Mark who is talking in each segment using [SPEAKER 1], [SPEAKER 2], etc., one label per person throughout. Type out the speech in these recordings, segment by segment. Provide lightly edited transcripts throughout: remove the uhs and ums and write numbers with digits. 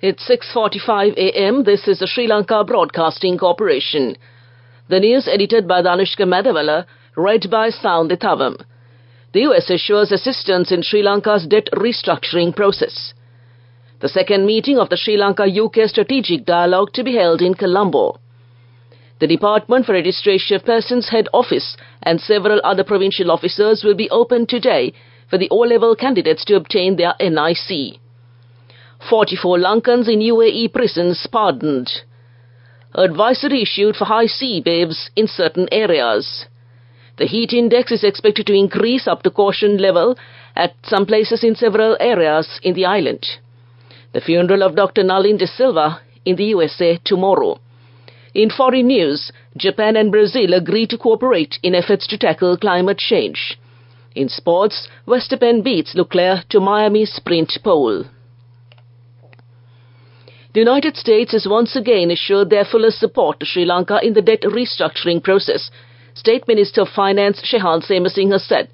[SPEAKER 1] It's 6:45 a.m. This is the Sri Lanka Broadcasting Corporation. The news edited by Danushka Madhavala, read by Soundithavam. The US assures assistance in Sri Lanka's debt restructuring process. The second meeting of the Sri Lanka-UK Strategic Dialogue to be held in Colombo. The Department for Registration of Persons Head Office and several other provincial officers will be open today for the O-level candidates to obtain their NIC. 44 Lankans in UAE prisons pardoned. Advisory issued for high sea waves in certain areas. The heat index is expected to increase up to caution level at some places in several areas in the island. The funeral of Dr. Nalin De Silva in the USA tomorrow. In foreign news, Japan and Brazil agree to cooperate in efforts to tackle climate change. In sports, Western beats Leclerc to Miami sprint pole. The United States has once again assured their fullest support to Sri Lanka in the debt restructuring process, State Minister of Finance Shehan Semasinghe said.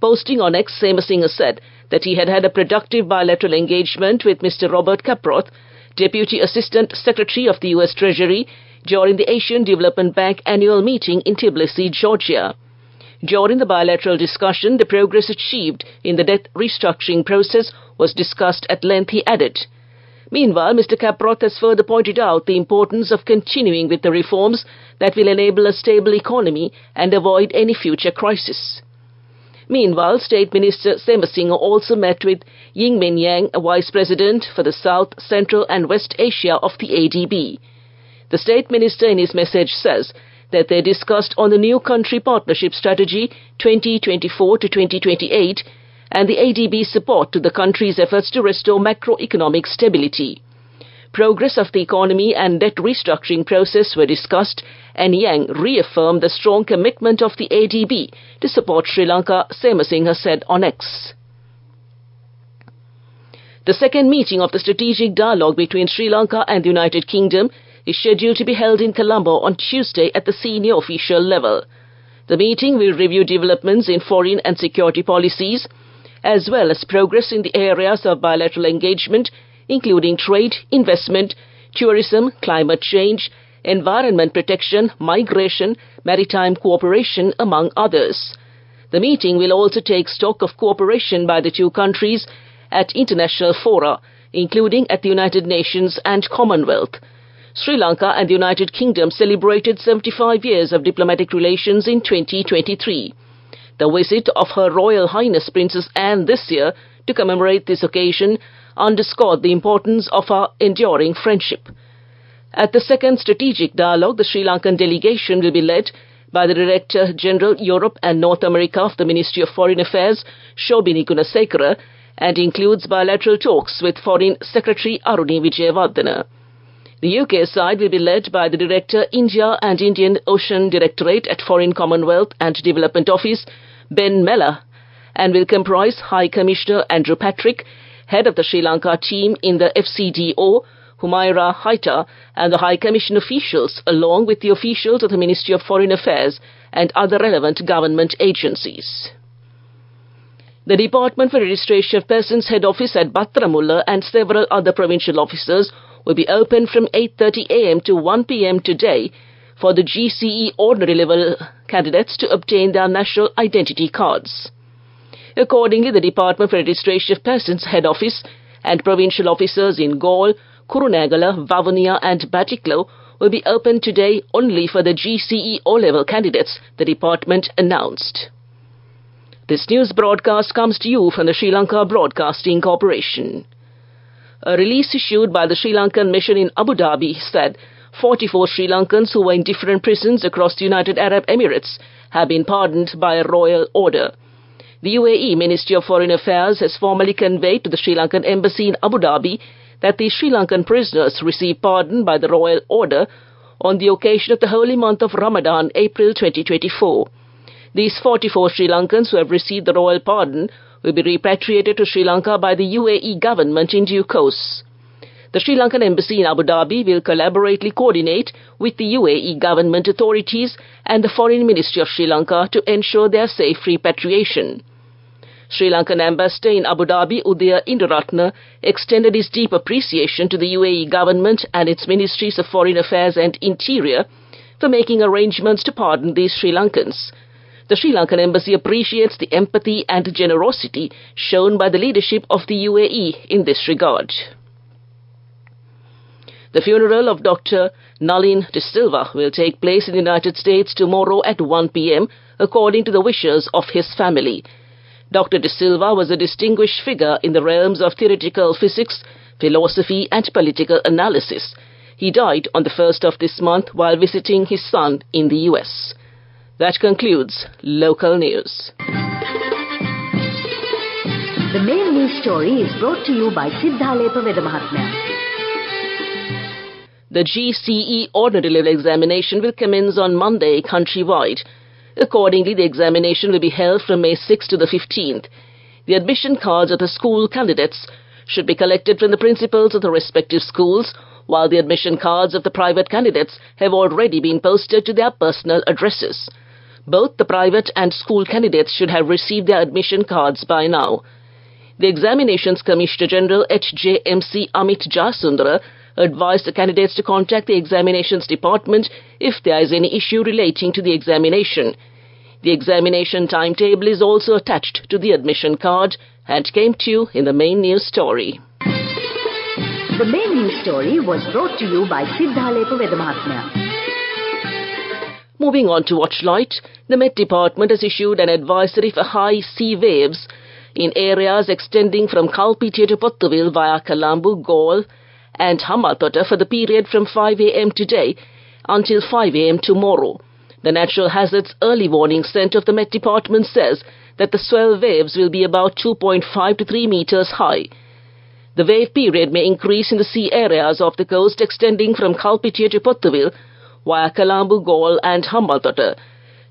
[SPEAKER 1] Posting on X, Semasinghe said that he had a productive bilateral engagement with Mr. Robert Caproth, Deputy Assistant Secretary of the U.S. Treasury, during the Asian Development Bank annual meeting in Tbilisi, Georgia. During the bilateral discussion, the progress achieved in the debt restructuring process was discussed at length, he added. Meanwhile, Mr. Caproth has further pointed out the importance of continuing with the reforms that will enable a stable economy and avoid any future crisis. Meanwhile, State Minister Semasinghe also met with Yingmin Yang, a Vice President for the South, Central and West Asia of the ADB. The State Minister in his message says that they discussed on the new country partnership strategy 2024 to 2028 and the ADB's support to the country's efforts to restore macroeconomic stability. Progress of the economy and debt restructuring process were discussed, and Yang reaffirmed the strong commitment of the ADB to support Sri Lanka, Semasinghe said on X. The second meeting of the strategic dialogue between Sri Lanka and the United Kingdom is scheduled to be held in Colombo on Tuesday at the senior official level. The meeting will review developments in foreign and security policies, as well as progress in the areas of bilateral engagement, including trade, investment, tourism, climate change, environment protection, migration, maritime cooperation, among others. The meeting will also take stock of cooperation by the two countries at international fora, including at the United Nations and Commonwealth. Sri Lanka and the United Kingdom celebrated 75 years of diplomatic relations in 2023. The visit of Her Royal Highness Princess Anne this year to commemorate this occasion underscored the importance of our enduring friendship. At the second strategic dialogue, the Sri Lankan delegation will be led by the Director General Europe and North America of the Ministry of Foreign Affairs, Shobhini Gunasekara, and includes bilateral talks with Foreign Secretary Aruni Vijayawardena. The UK side will be led by the Director, India and Indian Ocean Directorate at Foreign Commonwealth and Development Office, Ben Mella, and will comprise High Commissioner Andrew Patrick, head of the Sri Lanka team in the FCDO, Humaira Haita, and the High Commission officials, along with the officials of the Ministry of Foreign Affairs and other relevant government agencies. The Department for Registration of Persons Head Office at Battaramulla and several other provincial offices will be open from 8:30 a.m. to 1 p.m. today for the GCE ordinary level candidates to obtain their national identity cards. Accordingly, the Department for Registration of Persons Head Office and provincial officers in Galle, Kurunegala, Vavuniya and Batticaloa will be open today only for the GCE O-level candidates, the department announced. This news broadcast comes to you from the Sri Lanka Broadcasting Corporation. A release issued by the Sri Lankan Mission in Abu Dhabi said 44 Sri Lankans who were in different prisons across the United Arab Emirates have been pardoned by a royal order. The UAE Ministry of Foreign Affairs has formally conveyed to the Sri Lankan Embassy in Abu Dhabi that the Sri Lankan prisoners received pardon by the royal order on the occasion of the holy month of Ramadan, April 2024. These 44 Sri Lankans who have received the royal pardon will be repatriated to Sri Lanka by the UAE government in due course. The Sri Lankan Embassy in Abu Dhabi will collaboratively coordinate with the UAE government authorities and the Foreign Ministry of Sri Lanka to ensure their safe repatriation. Sri Lankan ambassador in Abu Dhabi, Udaya Indaratna, extended his deep appreciation to the UAE government and its ministries of Foreign Affairs and Interior for making arrangements to pardon these Sri Lankans. The Sri Lankan embassy appreciates the empathy and generosity shown by the leadership of the UAE in this regard. The funeral of Dr. Nalin De Silva will take place in the United States tomorrow at 1 p.m., according to the wishes of his family. Dr. De Silva was a distinguished figure in the realms of theoretical physics, philosophy, and political analysis. He died on the 1st of this month while visiting his son in the US. That concludes local news.
[SPEAKER 2] The main news story is brought to you by Sinhala Mahatmya.
[SPEAKER 1] The GCE ordinary level examination will commence on Monday countrywide. Accordingly, the examination will be held from May 6th to the 15th. The admission cards of the school candidates should be collected from the principals of the respective schools, while the admission cards of the private candidates have already been posted to their personal addresses. Both the private and school candidates should have received their admission cards by now. The Examinations Commissioner General HJMC Amit Jasundara advised the candidates to contact the Examinations Department if there is any issue relating to the examination. The examination timetable is also attached to the admission card and came to you in the main news story.
[SPEAKER 2] The main news story was brought to you by Sinhala Mahatmya.
[SPEAKER 1] Moving on to Watchlight, the Met Department has issued an advisory for high sea waves in areas extending from Kalpitiya to Pottuvil via Colombo, Galle and Hambantota for the period from 5 a.m. today until 5 a.m. tomorrow. The Natural Hazards Early Warning Centre of the Met Department says that the swell waves will be about 2.5 to 3 meters high. The wave period may increase in the sea areas of the coast extending from Kalpitiya to Pottuvil via Colombo, Galle and Hambantota.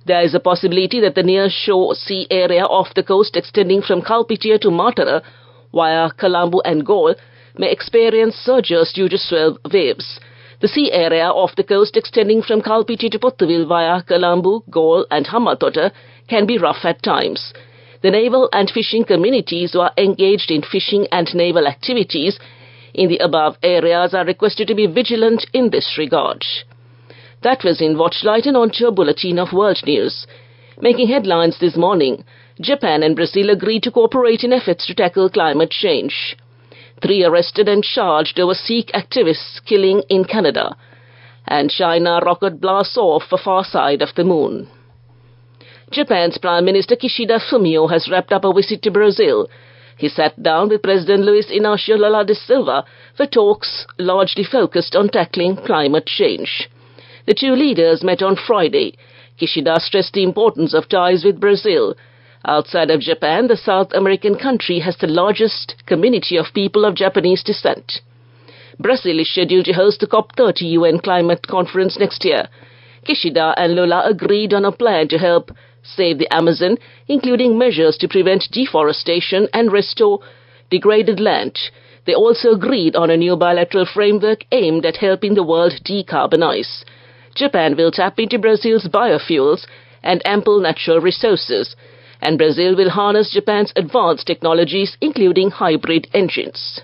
[SPEAKER 1] There is a possibility that the near-shore sea area off the coast extending from Kalpitiya to Matara via Colombo and Galle may experience surges due to swell waves. The sea area off the coast extending from Kalpitiya to Pottuvil via Colombo, Galle and Hambantota can be rough at times. The naval and fishing communities who are engaged in fishing and naval activities in the above areas are requested to be vigilant in this regard. That was in Watchlight, and on to a bulletin of world news. Making headlines this morning, Japan and Brazil agreed to cooperate in efforts to tackle climate change. 3 arrested and charged over Sikh activists killing in Canada. And China rocket blasts off for far side of the moon. Japan's Prime Minister Kishida Fumio has wrapped up a visit to Brazil. He sat down with President Luis Inácio Lula da Silva for talks largely focused on tackling climate change. The two leaders met on Friday. Kishida stressed the importance of ties with Brazil. Outside of Japan, the South American country has the largest community of people of Japanese descent. Brazil is scheduled to host the COP30 UN climate conference next year. Kishida and Lula agreed on a plan to help save the Amazon, including measures to prevent deforestation and restore degraded land. They also agreed on a new bilateral framework aimed at helping the world decarbonize. Japan will tap into Brazil's biofuels and ample natural resources, and Brazil will harness Japan's advanced technologies, including hybrid engines.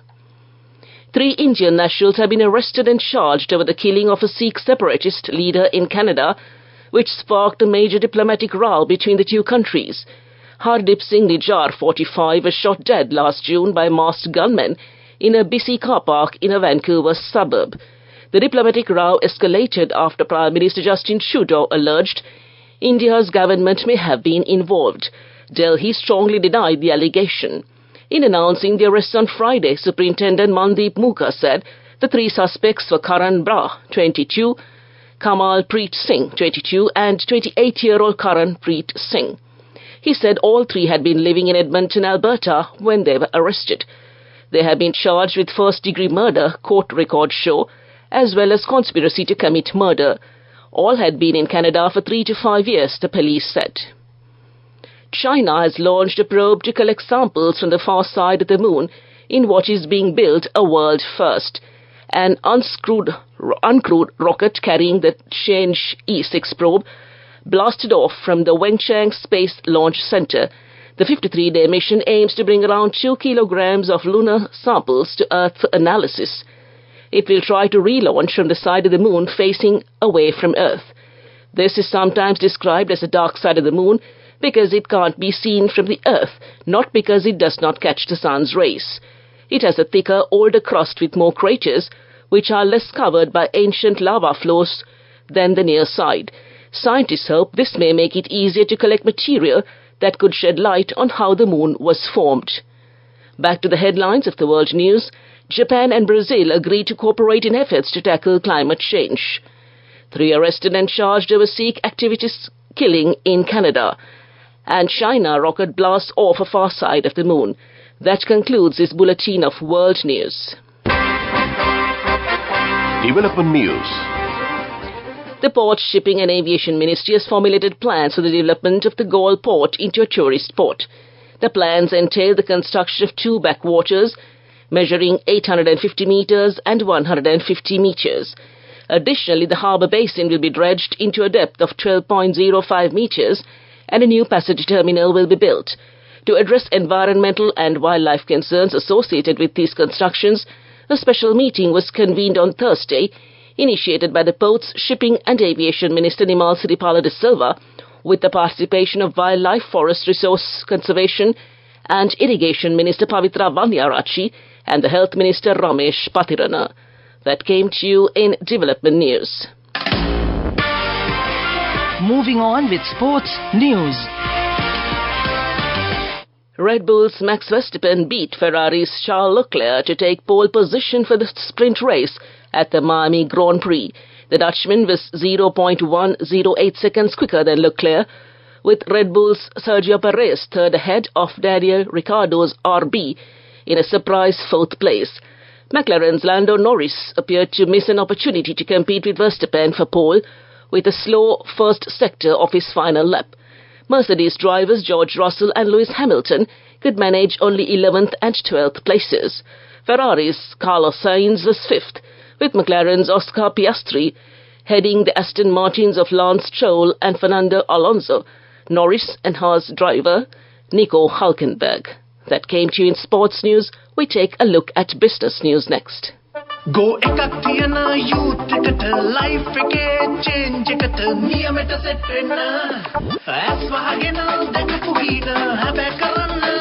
[SPEAKER 1] 3 Indian nationals have been arrested and charged over the killing of a Sikh separatist leader in Canada, which sparked a major diplomatic row between the two countries. Hardip Singh Nijjar, 45, was shot dead last June by masked gunmen in a busy car park in a Vancouver suburb. The diplomatic row escalated after Prime Minister Justin Trudeau alleged India's government may have been involved. Delhi strongly denied the allegation. In announcing the arrests on Friday, Superintendent Mandeep Mukha said the 3 suspects were Karan Bra, 22, Kamal Preet Singh, 22, and 28-year-old Karan Preet Singh. He said all 3 had been living in Edmonton, Alberta, when they were arrested. They have been charged with first-degree murder, court records show, as well as conspiracy to commit murder. All had been in Canada for 3 to 5 years, the police said. China has launched a probe to collect samples from the far side of the moon in what is being built a world first. An uncrewed rocket carrying the Chang'e E6 probe blasted off from the Wenchang Space Launch Center. The 53-day mission aims to bring around 2 kilograms of lunar samples to Earth for analysis. It will try to relaunch from the side of the moon facing away from Earth. This is sometimes described as the dark side of the moon because it can't be seen from the Earth, not because it does not catch the sun's rays. It has a thicker, older crust with more craters, which are less covered by ancient lava flows than the near side. Scientists hope this may make it easier to collect material that could shed light on how the moon was formed. Back to the headlines of the world news. Japan and Brazil agree to cooperate in efforts to tackle climate change. 3 arrested and charged over Sikh activists killing in Canada. And China rocket blasts off a far side of the moon. That concludes this bulletin of world news.
[SPEAKER 3] Development news.
[SPEAKER 1] The Port, Shipping and Aviation Ministry has formulated plans for the development of the Galle port into a tourist port. The plans entail the construction of 2 backwaters measuring 850 meters and 150 meters. Additionally, the harbour basin will be dredged into a depth of 12.05 meters and a new passage terminal will be built. To address environmental and wildlife concerns associated with these constructions, a special meeting was convened on Thursday, initiated by the Ports, Shipping and Aviation Minister Nimal Siripala de Silva, with the participation of Wildlife, Forest Resource Conservation and Irrigation Minister Pavitra Vanyarachi and the Health Minister Ramesh Patirana. That came to you in Development News.
[SPEAKER 4] Moving on with sports news.
[SPEAKER 1] Red Bull's Max Verstappen beat Ferrari's Charles Leclerc to take pole position for the sprint race at the Miami Grand Prix. The Dutchman was 0.108 seconds quicker than Leclerc, with Red Bull's Sergio Perez third ahead of Daniel Ricciardo's RB in a surprise 4th place. McLaren's Lando Norris appeared to miss an opportunity to compete with Verstappen for pole with a slow first sector of his final lap. Mercedes drivers George Russell and Lewis Hamilton could manage only 11th and 12th places. Ferrari's Carlos Sainz was 5th, with McLaren's Oscar Piastri heading the Aston Martins of Lance Stroll and Fernando Alonso, Norris and Haas driver Nico Hülkenberg. That came to you in sports news. We take a look at business news next.
[SPEAKER 5] Go ekatiyana youth kat life ke change kat niyamet setna aswagena dekapuhina habe karana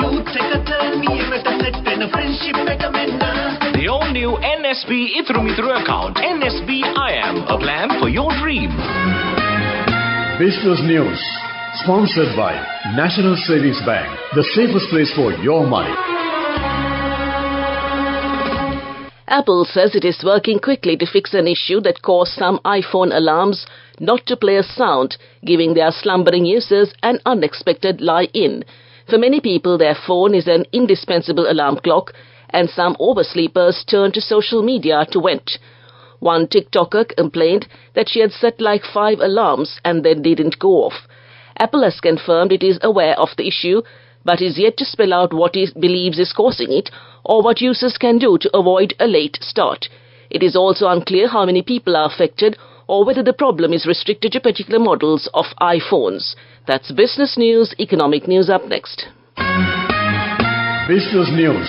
[SPEAKER 5] youth kat niyamet setna friendship ekamenna.
[SPEAKER 3] The all-new NSB Itru account, NSB IAM, a plan for your dream.
[SPEAKER 6] Business News, sponsored by National Savings Bank, the safest place for your money.
[SPEAKER 1] Apple says it is working quickly to fix an issue that caused some iPhone alarms not to play a sound, giving their slumbering users an unexpected lie-in. For many people, their phone is an indispensable alarm clock, and some oversleepers turn to social media to vent. One TikToker complained that she had set like 5 alarms and then didn't go off. Apple has confirmed it is aware of the issue, but is yet to spell out what it believes is causing it or what users can do to avoid a late start. It is also unclear how many people are affected or whether the problem is restricted to particular models of iPhones. That's business news. Economic news up next.
[SPEAKER 6] Business News,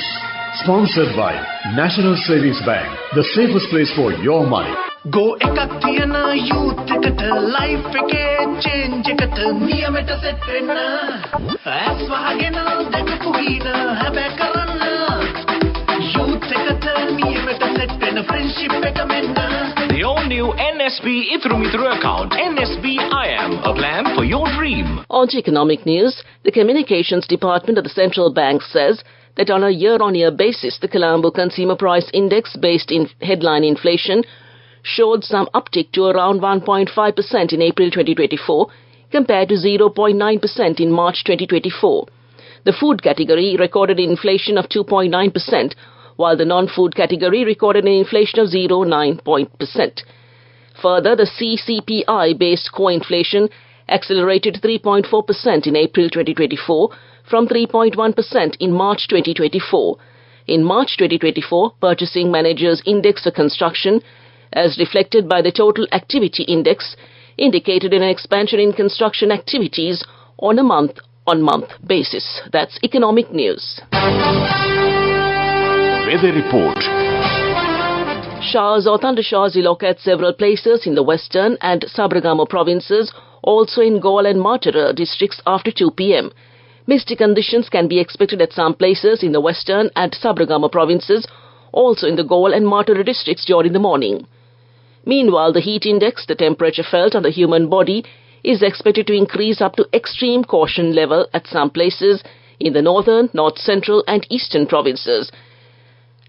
[SPEAKER 6] sponsored by National Savings Bank, the safest place for your money.
[SPEAKER 5] Go ekatiyana youth kat life ke change kat niyamet setna aswagena dekapuhina habe karana youth kat niyamet setna friendship ekamenna.
[SPEAKER 3] The all-new NSB Itru account, NSB IAM, a plan for your dream.
[SPEAKER 1] On to economic news. The Communications Department of the Central Bank says that on a year-on-year basis, the Colombo Consumer Price Index, based in headline inflation, showed some uptick to around 1.5% in April 2024, compared to 0.9% in March 2024. The food category recorded an inflation of 2.9%, while the non-food category recorded an inflation of 0.9%. Further, the CCPI-based core inflation accelerated to 3.4% in April 2024 from 3.1% in March 2024. In March 2024, Purchasing Managers' Index for Construction, as reflected by the Total Activity Index, indicated an expansion in construction activities on a month-on-month month-on-month basis. That's economic news.
[SPEAKER 3] Weather report.
[SPEAKER 1] Showers or thundershowers will occur at several places in the western and Sabaragama provinces, also in Galle and Matara districts after 2 p.m. Misty conditions can be expected at some places in the western and Sabaragama provinces, also in the Galle and Matara districts during the morning. Meanwhile, the heat index, the temperature felt on the human body, is expected to increase up to extreme caution level at some places in the northern, north-central and eastern provinces.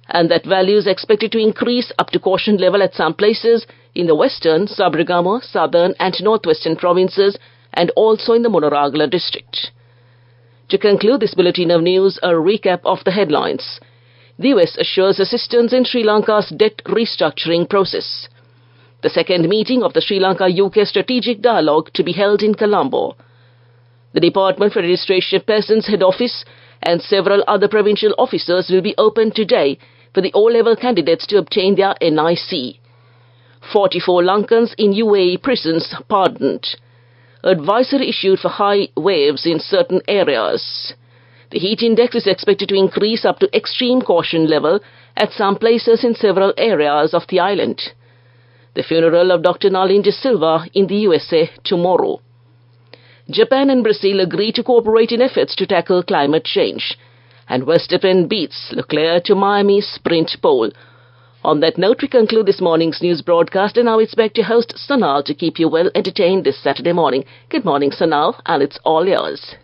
[SPEAKER 1] And that value is expected to increase up to caution level at some places in the western, Sabaragama, southern and northwestern provinces and also in the Munaragala district. To conclude this bulletin of news, a recap of the headlines. The US assures assistance in Sri Lanka's debt restructuring process. The second meeting of the Sri Lanka-UK Strategic Dialogue to be held in Colombo. The Department for Registration Persons Head Office and several other provincial offices will be opened today for the O-level candidates to obtain their NIC. 44 Lankans in UAE prisons pardoned. Advisory issued for high waves in certain areas. The heat index is expected to increase up to extreme caution level at some places in several areas of the island. The funeral of Dr. Nalin De Silva in the USA tomorrow. Japan and Brazil agree to cooperate in efforts to tackle climate change. And Verstappen beats Leclerc to Miami's sprint pole. On that note, we conclude this morning's news broadcast, and now it's back to host Sanal to keep you well entertained this Saturday morning. Good morning, Sanal, and it's all yours.